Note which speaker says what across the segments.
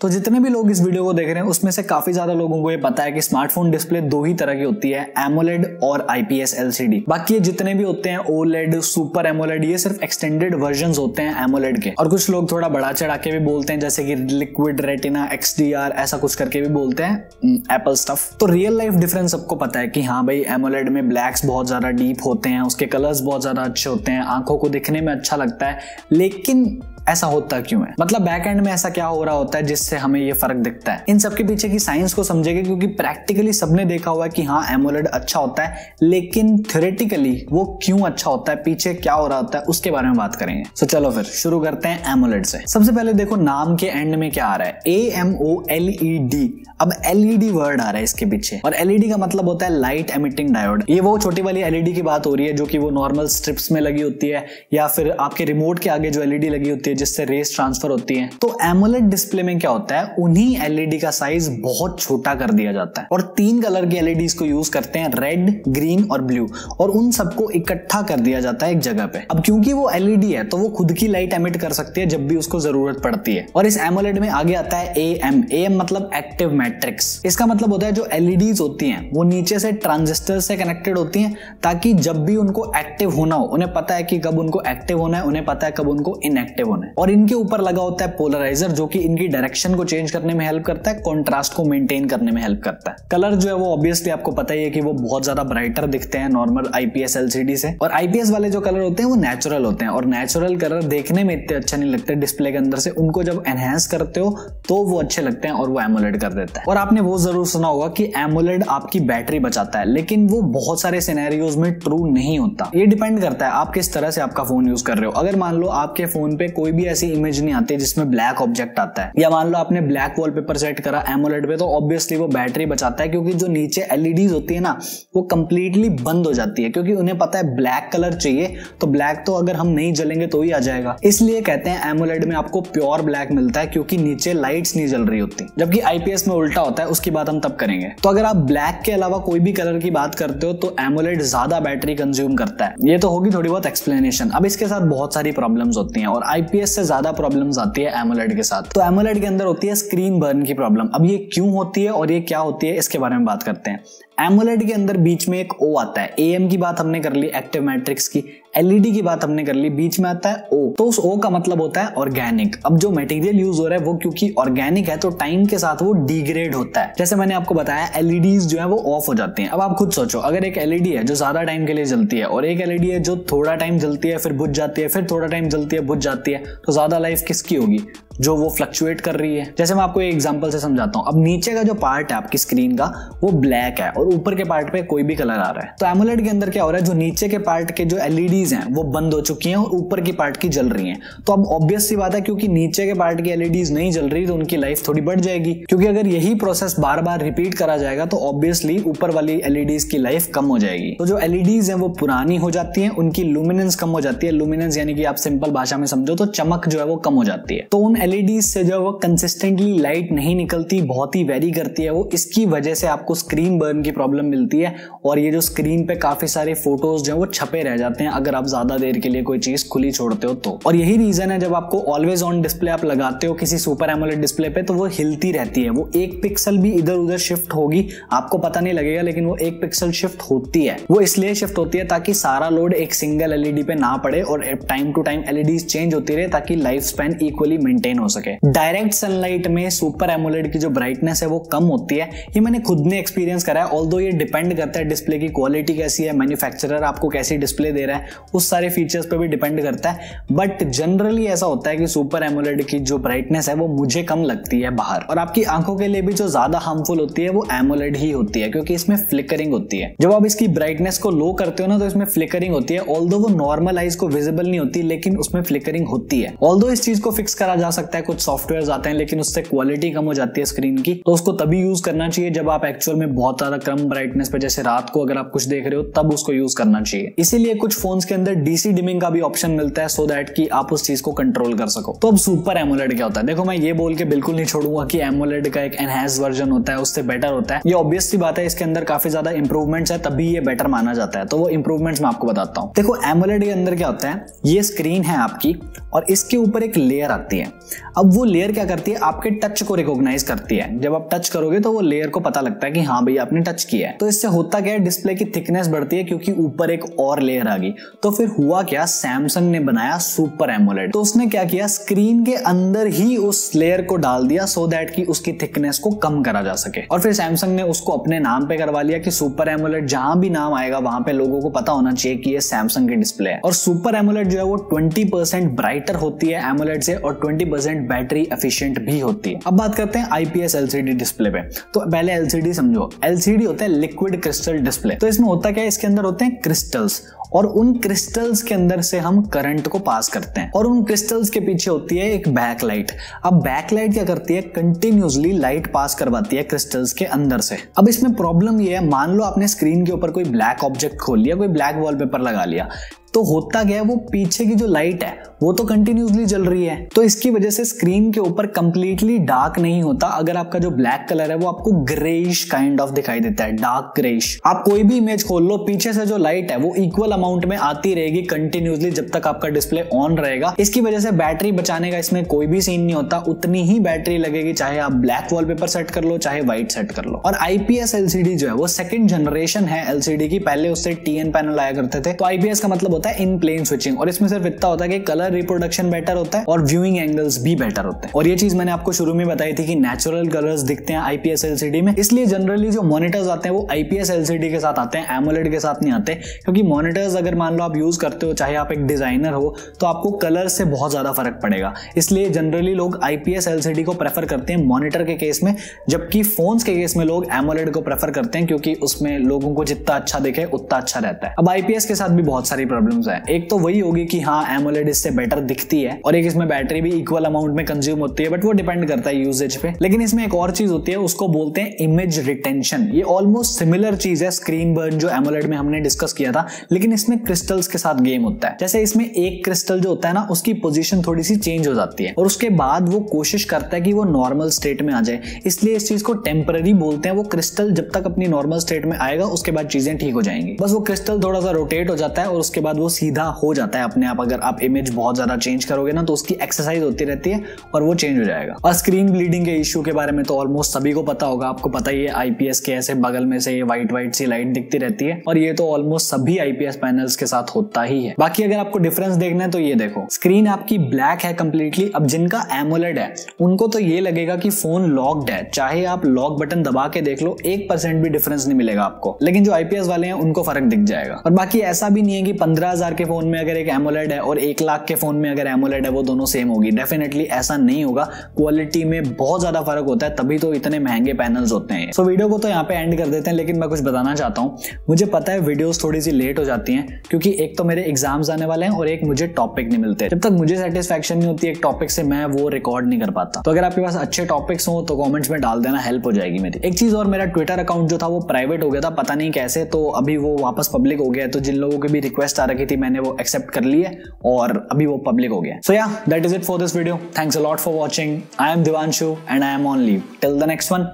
Speaker 1: तो जितने भी लोग इस वीडियो को देख रहे हैं उसमें से काफी ज्यादा लोगों को ये पता है कि स्मार्टफोन डिस्प्ले दो ही तरह की होती है, एमोलेड और आईपीएस एलसीडी। बाकी ये जितने भी होते हैं ओलेड, सुपर एमोलेड, ये सिर्फ एक्सटेंडेड वर्जन होते हैं एमोलेड के। और कुछ लोग थोड़ा बड़ा चढ़ा के भी बोलते हैं जैसे कि लिक्विड रेटिना, XDR, ऐसा कुछ करके भी बोलते हैं एप्पल स्टफ। तो रियल लाइफ डिफरेंस सबको पता है कि हाँ भाई एमोलेड में ब्लैक्स बहुत ज्यादा डीप होते हैं, उसके कलर्स बहुत ज्यादा अच्छे होते हैं, आंखों को दिखने में अच्छा लगता है। लेकिन ऐसा होता क्यों है, मतलब बैक एंड में ऐसा क्या हो रहा होता है जिससे हमें ये फर्क दिखता है? इन सब के पीछे की साइंस को समझेंगे क्योंकि प्रैक्टिकली सबने देखा हुआ है कि हाँ एमोलेड अच्छा होता है, लेकिन थ्योरेटिकली वो क्यों अच्छा होता है, पीछे क्या हो रहा होता है, उसके बारे में बात करेंगे। तो चलो फिर शुरू करते हैं एमोलेड से। सबसे पहले देखो नाम के एंड में क्या आ रहा है, AMOLED। अब LED वर्ड आ रहा है इसके पीछे, और LED का मतलब होता है लाइट एमिटिंग डायोड। ये वो छोटी वाली LED की बात हो रही है जो कि वो नॉर्मल स्ट्रिप्स में लगी होती है या फिर आपके रिमोट के आगे जो LED लगी होती है जिससे रेस ट्रांसफर होती है। तो एमोलेड डिस्प्ले में क्या होता है, उन्हीं LED का साइज बहुत छोटा कर दिया जाता है और 3 कलर की LEDs को यूज करते हैं, रेड, ग्रीन और ब्लू, और उन सबको इकट्ठा कर दिया जाता है एक जगह पे। अब क्योंकि वो LED है तो वो खुद की लाइट एमिट कर सकती है जब भी उसको जरूरत पड़ती है। और इस एमोलेड में आगे आता है AM मतलब एक्टिव मैट्रिक्स। इसका मतलब होता है जो LEDs होती हैं वो नीचे से ट्रांजिस्टर से कनेक्टेड होती हैं ताकि जब भी उनको एक्टिव होना हो उन्हें पता है कि कब उनको एक्टिव होना है, उन्हें पता है कब उनको इनएक्टिव होना है। और इनके ऊपर लगा होता है पोलराइजर जो कि इनकी डायरेक्शन को चेंज करने में हेल्प करता है, कॉन्ट्रास्ट को मेंटेन करने में हेल्प करता है। कलर जो है वो ऑब्वियसली आपको पता ही है कि वो बहुत ज्यादा ब्राइटर दिखते हैं नॉर्मल आईपीएस एलसीडी से। और आईपीएस वाले जो कलर होते हैं वो नेचुरल होते हैं, और नेचुरल कलर देखने में इतने अच्छे नहीं लगते डिस्प्ले के अंदर से, उनको जब एनहांस करते हो तो वो अच्छे लगते हैं और वो एमोलेड कर देता है। और आपने वो जरूर सुना होगा कि एमोलेड आपकी बैटरी बचाता है, लेकिन वो बहुत सारे सिनेरियोज में ट्रू नहीं होता। ये डिपेंड करता है आप किस तरह से आपका फोन यूज कर रहे हो। अगर मान लो आपके फोन पे कोई भी ऐसी इमेज नहीं आती जिसमें ब्लैक ऑब्जेक्ट आता है, या मान लो आपने ब्लैक वॉलपेपर सेट करा एमोलेड पे, तो ऑब्वियसली वो बैटरी बचाता है क्योंकि जो नीचे एलईडीज होती है ना वो कंप्लीटली बंद हो जाती है, क्योंकि उन्हें पता है ब्लैक कलर चाहिए तो ब्लैक तो अगर हम नहीं जलेंगे तो ही आ जाएगा। इसलिए कहते हैं एमोलेड में आपको प्योर ब्लैक मिलता है क्योंकि नीचे लाइट्स नहीं जल रही होती, जबकि आईपीएस में उल्टा होता है, उसकी बात हम तब करेंगे। तो अगर आप ब्लैक के अलावा कोई भी कलर की बात करते हो तो एमोलेड ज्यादा बैटरी कंज्यूम करता है। ये तो होगी थोड़ी बहुत एक्सप्लेनेशन। अब इसके साथ बहुत सारी प्रॉब्लम्स होती हैं और आईपीएस से ज्यादा प्रॉब्लम्स आती है एमोलेड के साथ। तो एमोलेड के अंदर होती है स्क्रीन बर्न की प्रॉब्लम। अब ये क्यों होती है और ये क्या होती है इसके बारे में बात करते हैं। एमोलेड के अंदर बीच में एक O आता है, AM की बात हमने कर ली, एक्टिव मैट्रिक्स की, LED की बात हमने कर ली, बीच में आता है O। तो उस O का मतलब होता है ऑर्गेनिक। अब जो मटेरियल यूज हो रहा है वो क्योंकि ऑर्गेनिक है तो टाइम के साथ वो डिग्रेड होता है। जैसे मैंने आपको बताया LEDs जो है वो ऑफ हो जाती हैं। अब आप खुद सोचो, अगर एक LED है जो ज्यादा टाइम के लिए जलती है और एक LED है जो थोड़ा टाइम जलती है फिर बुझ जाती है, फिर थोड़ा टाइम जलती है बुझ जाती है, तो ज्यादा लाइफ किसकी होगी? जो वो फ्लक्चुएट कर रही है। जैसे मैं आपको एक एग्जांपल से समझाता हूं। अब नीचे का जो पार्ट है आपकी स्क्रीन का वो ब्लैक है और ऊपर के पार्ट पे कोई भी कलर आ रहा है। तो एमोलेड के अंदर क्या हो रहा है, जो नीचे के पार्ट के जो LEDs हैं वो बंद हो चुकी हैं और ऊपर की पार्ट की जल रही हैं। तो अब ऑब्वियस सी बात है क्योंकि नीचे के पार्ट की LEDs नहीं जल रही तो उनकी लाइफ थोड़ी बढ़ जाएगी, क्योंकि अगर यही प्रोसेस बार बार रिपीट करा जाएगा तो ऑब्वियसली ऊपर वाली LEDs की लाइफ कम हो जाएगी। तो जो LEDs हैं वो पुरानी हो जाती हैं, उनकी लुमिनेंस कम हो जाती है। लुमिनेंस यानी कि आप सिंपल भाषा में समझो तो चमक जो है वो कम हो जाती है। तो उन LEDs से जो वो कंसिस्टेंटली लाइट नहीं निकलती, बहुत ही वेरी करती है वो, इसकी वजह से आपको स्क्रीन बर्न की प्रॉब्लम मिलती है। और ये जो स्क्रीन पे काफी सारे फोटोज जो है वो छपे रह जाते हैं अगर आप ज्यादा देर के लिए कोई चीज खुली छोड़ते हो तो। और यही रीजन है जब आपको ऑलवेज ऑन डिस्प्ले आप लगाते हो किसी सुपर एमोलेड डिस्प्ले पे तो वो हिलती रहती है। वो एक पिक्सल भी इधर उधर शिफ्ट होगी, आपको पता नहीं लगेगा, लेकिन वो एक पिक्सल शिफ्ट होती है। वो इसलिए शिफ्ट होती है ताकि सारा लोड एक सिंगल LED पे ना पड़े और time to time LEDs change होती रहे ताकि लाइफ स्पैन इक्वली मेंटेन हो सके। डायरेक्ट सनलाइट में सुपर एमोलेड की जो ब्राइटनेस है वो कम होती है। ये मैंने खुद ने एक्सपीरियंस करा है। ऑल्दो ये डिपेंड करता है डिस्प्ले की क्वालिटी कैसी है, मैन्युफैक्चरर आपको कैसी डिस्प्ले दे रहा है, उस सारे फीचर्स पे भी डिपेंड करता है। बट जनरली ऐसा होता है कि सुपर एमोलेड की जो ब्राइटनेस है वो मुझे कम लगती है बाहर। और आपकी आंखों के लिए भी जो ज्यादा हार्मफुल होती है वो एमोलेड ही होती है क्योंकि इसमें फ्लिकरिंग होती है। जब आप इसकी ब्राइटनेस को लो करते हो ना तो इसमें फ्लिकरिंग होती है। ऑल्दो वो नॉर्मल आइज को विजिबल नहीं होती लेकिन उसमें फ्लिकरिंग होती है। ऑल्दो इस चीज को फिक्स करा जा सकता है, कुछ सॉफ्टवेयर आते हैं, लेकिन उससे क्वालिटी कम हो जाती है स्क्रीन की। तो उसको तभी यूज करना चाहिए जब आप एक्चुअल में बहुत ज्यादा कम ब्राइटनेस पे, जैसे रात को अगर आप कुछ देख रहे हो तब उसको यूज करना चाहिए। इसीलिए कुछ फोन्स के अंदर डीसी डिमिंग का भी ऑप्शन मिलता है सो दैट कि आप उस चीज को कंट्रोल कर सको। तो अब सुपर एमोलेड क्या होता है? देखो मैं ये बोल के बिल्कुल नहीं छोड़ूंगा कि एमोलेड का एक एनहांस वर्जन होता है उससे बेटर होता है। ये ऑब्वियस सी बात है, इसके अंदर काफी ज्यादा इंप्रूवमेंट्स है तभी ये बेटर माना जाता है। तो वो इंप्रूवमेंट्स मैं आपको बताता हूँ। देखो एमोलेड के अंदर क्या होता है, ये स्क्रीन है आपकी और इसके ऊपर एक लेयर आती है। अब वो लेयर क्या करती है, आपके टच को रिकॉग्नाइज करती है। जब आप टच करोगे तो वो लेयर को पता लगता है कि हाँ भाई आपने टच किया है। तो इससे होता क्या है, डिस्प्ले की थिकनेस बढ़ती है क्योंकि ऊपर एक और लेयर आ गई। तो फिर हुआ क्या, सैमसंग ने बनाया सुपर एमोलेड। तो उसने क्या किया, स्क्रीन के अंदर ही उस लेयर को डाल दिया सो दैट कि उसकी थिकनेस को कम करा जा सके। और फिर सैमसंग ने उसको अपने नाम पे करवा लिया कि सुपर एमोलेड। जहां भी नाम आएगा वहां पे लोगों को पता होना चाहिए कि ये सैमसंग की डिस्प्ले है। और सुपर एमोलेड जो है वो 20% ब्राइटर होती है एमोलेड से और 20% बैटरी एफिशिएंट भी होती है। अब बात करते हैं आईपीएस एलसीडी डिस्प्ले पे। तो पहले एलसीडी समझो, एलसीडी होता है लिक्विड क्रिस्टल डिस्प्ले। तो इसमें होता क्या है, इसके अंदर होते हैं क्रिस्टल्स और उन क्रिस्टल्स के अंदर से हम करंट को पास करते हैं और उन क्रिस्टल्स के पीछे होती है एक बैकलाइट। अब बैकलाइट क्या करती है, कंटिन्यूसली लाइट पास करवाती है क्रिस्टल्स के अंदर से। अब इसमें प्रॉब्लम ये है, मान लो आपने स्क्रीन के ऊपर कोई ब्लैक ऑब्जेक्ट खोल लिया, कोई ब्लैक वॉलपेपर लगा लिया, तो होता क्या है, वो पीछे की जो लाइट है वो तो कंटिन्यूसली जल रही है। तो इसकी वजह से स्क्रीन के ऊपर कंप्लीटली डार्क नहीं होता। अगर आपका जो ब्लैक कलर है वो आपको ग्रेइश काइंड ऑफ दिखाई देता है, डार्क ग्रेइश। आप कोई भी इमेज खोल लो, पीछे से जो लाइट है वो इक्वल अमाउंट में आती रहेगी कंटिन्यूसली जब तक आपका डिस्प्ले ऑन रहेगा। इसकी वजह से बैटरी बचाने का इसमें कोई भी सीन नहीं होता, उतनी ही बैटरी लगेगी चाहे आप ब्लैक वॉलपेपर सेट कर लो चाहे व्हाइट सेट कर लो। और आईपीएस एलसीडी जो है वो सेकंड जनरेशन है एलसीडी की। पहले उससे टीएन पैनल आया करते थे। तो आईपीएस का मतलब होता है इन प्लेन स्विचिंग, और इसमें सिर्फ इतना होता है कि कलर रिप्रोडक्शन बेटर होता है और व्यूइंग एंगल्स भी बेटर होते हैं। और ये चीज मैंने आपको शुरू में बताई थी कि नेचुरल कलर्स दिखते हैं आईपीएस एलसीडी में। इसलिए जनरली जो मॉनिटर्स आते हैं वो आईपीएस एलसीडी के साथ आते हैं, एमोलेड के साथ नहीं आते। क्योंकि मॉनिटर्स अगर मान लो आप यूज करते हो, चाहे आप एक डिजाइनर हो, तो आपको कलर से बहुत ज्यादा फर्क पड़ेगा। इसलिए जनरली लोग आईपीएस एलसीडी को प्रेफर करते हैं मॉनिटर के केस में, जबकि फोन्स के केस में लोग एमोलेड को प्रेफर करते हैं क्योंकि उसमें लोगों को जितना अच्छा दिखे उतना अच्छा रहता है। अब आईपीएस के साथ भी बहुत सारी प्रॉब्लम्स है। एक तो वही होगी कि हाँ एमोलेड इससे बेटर दिखती है और एक इसमें बैटरी भी इक्वल अमाउंट में कंज्यूम होती है, बट वो डिपेंड करता है यूजेज पे। लेकिन इसमें एक और चीज होती है, उसको बोलते हैं इमेज रिटेंशन। ये ऑलमोस्ट सिमिलर चीज है स्क्रीन बर्न जो एमोलेड में हमने डिस्कस किया था, लेकिन इसमें क्रिस्टल्स के साथ गेम होता है। जैसे इसमें एक क्रिस्टल जो होता है ना, उसकी पोजीशन थोड़ी सी चेंज हो जाती है और उसके बाद वो कोशिश करता है कि वो नॉर्मल स्टेट में आ जाए, इसलिए इस चीज को टेम्पररी बोलते हैं। वो क्रिस्टल जब तक अपनी नॉर्मल स्टेट में आएगा उसके बाद चीजें ठीक हो जाएंगी। बस वो क्रिस्टल थोड़ा सा रोटेट हो जाता है और उसके बाद वो सीधा हो जाता है अपने आप। अगर आप इमेज बहुत ज्यादा चेंज करोगे ना तो उसकी एक्सरसाइज होती रहती है और वो चेंज हो जाएगा। और स्क्रीन ब्लीडिंग के इश्यू के बारे में तो ऑलमोस्ट सभी को पता होगा। आपको पता ही है आईपीएस के ऐसे बगल में से ये व्हाइट सी लाइट दिखती रहती है और ये तो ऑलमोस्ट सभी आईपीएस पैनल्स के साथ होता ही है। बाकी अगर आपको डिफरेंस देखना है तो ये देखो, स्क्रीन आपकी ब्लैक है कंप्लीटली। अब जिनका एमोलेड है उनको तो ये लगेगा कि फोन लॉक्ड है, चाहे आप लॉक बटन दबा के देख लो 1% भी डिफरेंस नहीं मिलेगा आपको। लेकिन जो आईपीएस वाले हैं उनको फर्क दिख जाएगा। और बाकी ऐसा भी नहीं है कि 15,000 के फोन में अगर एक एमोलेड है और 1 लाख के फोन में अगर एमोलेड है वो दोनों सेम होगी। डेफिनेटली ऐसा नहीं होगा, क्वालिटी में बहुत ज्यादा फर्क होता है, तभी तो इतने महंगे पैनल्स होते हैं। सो वीडियो को तो यहाँ पे एंड कर देते हैं, लेकिन मैं कुछ बताना चाहता हूँ। मुझे पता है वीडियोस थोड़ी सी लेट हो जाती हैं क्योंकि एक तो मेरे एग्जाम्स आने वाले हैं और एक मुझे टॉपिक नहीं मिलते। जब तक मुझे सेटिस्फैक्शन नहीं होती एक टॉपिक से, मैं वो रिकॉर्ड नहीं कर पाता। तो अगर आपके पास अच्छे टॉपिक्स हो तो कमेंट्स में डाल देना, हेल्प हो जाएगी मेरी। एक चीज और, मेरा ट्विटर अकाउंट जो था वो प्राइवेट हो गया था, पता नहीं कैसे, तो अभी वो वापस पब्लिक हो गया है। तो जिन लोगों की भी रिक्वेस्ट आ रखी थी मैंने वो एक्सेप्ट कर ली है और अभी वो पब्लिक हो गया। So yeah, that is it for this video. Thanks a lot for watching. I am Divyanshu and I am on leave till the next one.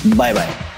Speaker 1: Bye bye.